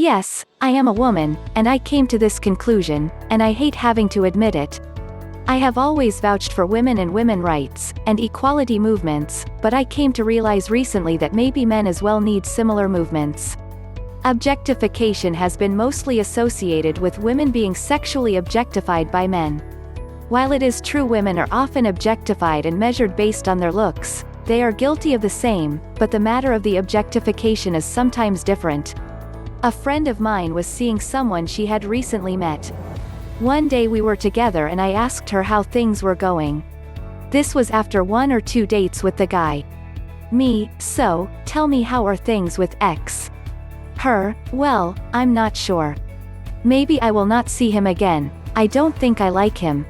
Yes, I am a woman, and I came to this conclusion, and I hate having to admit it. I have always vouched for women and women rights, and equality movements, but I came to realize recently that maybe men as well need similar movements. Objectification has been mostly associated with women being sexually objectified by men. While it is true women are often objectified and measured based on their looks, they are guilty of the same, but the matter of the objectification is sometimes different. A friend of mine was seeing someone she had recently met. One day we were together and I asked her how things were going. This was after 1 or 2 dates with the guy. Me, so, tell me how are things with X? Her, well, I'm not sure. Maybe I will not see him again, I don't think I like him.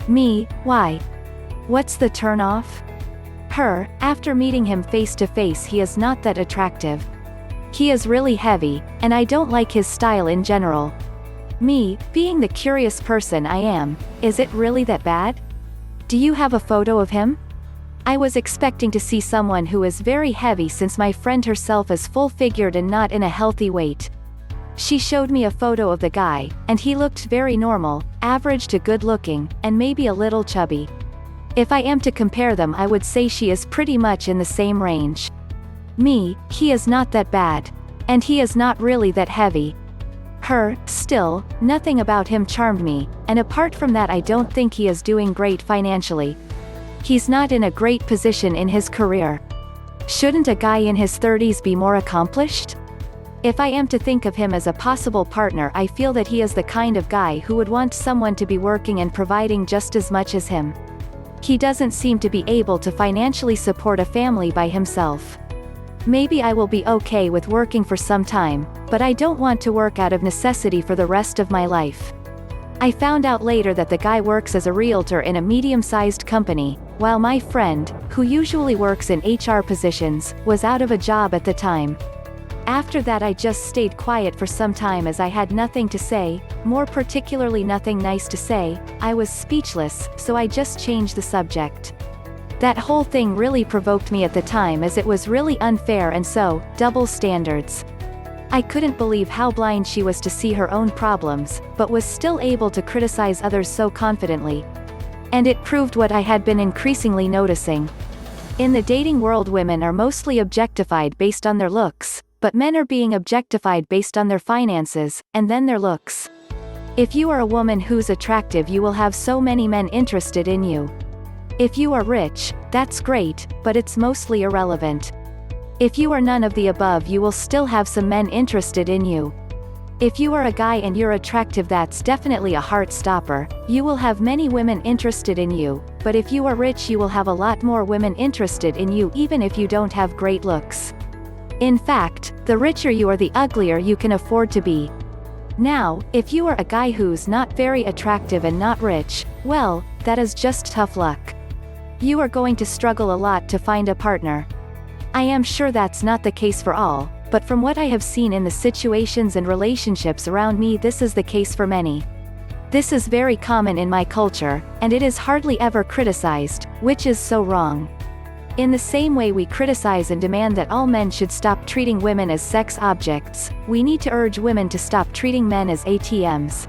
Me, why? What's the turn off? Her, after meeting him face to face he is not that attractive. He is really heavy, and I don't like his style in general. Me, being the curious person I am, is it really that bad? Do you have a photo of him? I was expecting to see someone who is very heavy since my friend herself is full-figured and not in a healthy weight. She showed me a photo of the guy, and he looked very normal, average to good-looking, and maybe a little chubby. If I am to compare them I would say she is pretty much in the same range. Me, he is not that bad. And he is not really that heavy. Her, still, nothing about him charmed me, and apart from that I don't think he is doing great financially. He's not in a great position in his career. Shouldn't a guy in his 30s be more accomplished? If I am to think of him as a possible partner I feel that he is the kind of guy who would want someone to be working and providing just as much as him. He doesn't seem to be able to financially support a family by himself. Maybe I will be okay with working for some time, but I don't want to work out of necessity for the rest of my life. I found out later that the guy works as a realtor in a medium-sized company, while my friend, who usually works in HR positions, was out of a job at the time. After that I just stayed quiet for some time as I had nothing to say, more particularly nothing nice to say. I was speechless, so I just changed the subject. That whole thing really provoked me at the time as it was really unfair and so, double standards. I couldn't believe how blind she was to see her own problems, but was still able to criticize others so confidently. And it proved what I had been increasingly noticing. In the dating world women are mostly objectified based on their looks, but men are being objectified based on their finances, and then their looks. If you are a woman who's attractive you will have so many men interested in you. If you are rich, that's great, but it's mostly irrelevant. If you are none of the above you will still have some men interested in you. If you are a guy and you're attractive that's definitely a heart stopper, you will have many women interested in you, but if you are rich you will have a lot more women interested in you even if you don't have great looks. In fact, the richer you are the uglier you can afford to be. Now, if you are a guy who's not very attractive and not rich, well, that is just tough luck. You are going to struggle a lot to find a partner. I am sure that's not the case for all, but from what I have seen in the situations and relationships around me this is the case for many. This is very common in my culture, and it is hardly ever criticized, which is so wrong. In the same way we criticize and demand that all men should stop treating women as sex objects, we need to urge women to stop treating men as ATMs.